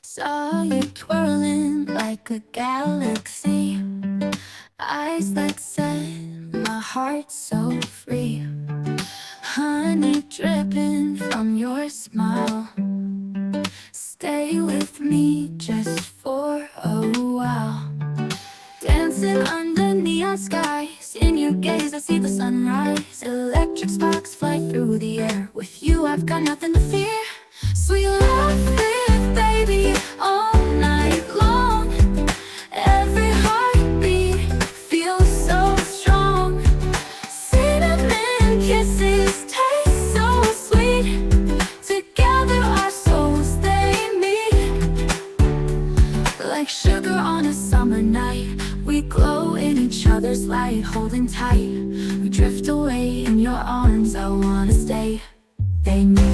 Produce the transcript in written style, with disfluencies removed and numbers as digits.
Saw you twirling like a galaxy, eyes that set my heart so free. Honey dripping from your smile. Stay with me just for a while. Dancing under neon skies, in your gaze I see the sunrise. Electric sparks fly through the air. With you I've got nothing to fear. Sweet love it, baby, all night long. Every heartbeat feels so strong. Cinnamon kisses taste so sweet. Together our souls they meet. Like sugar on a summer night, we glow in each other's light, holding tight. We drift away in your arms, I wanna stay. They meet.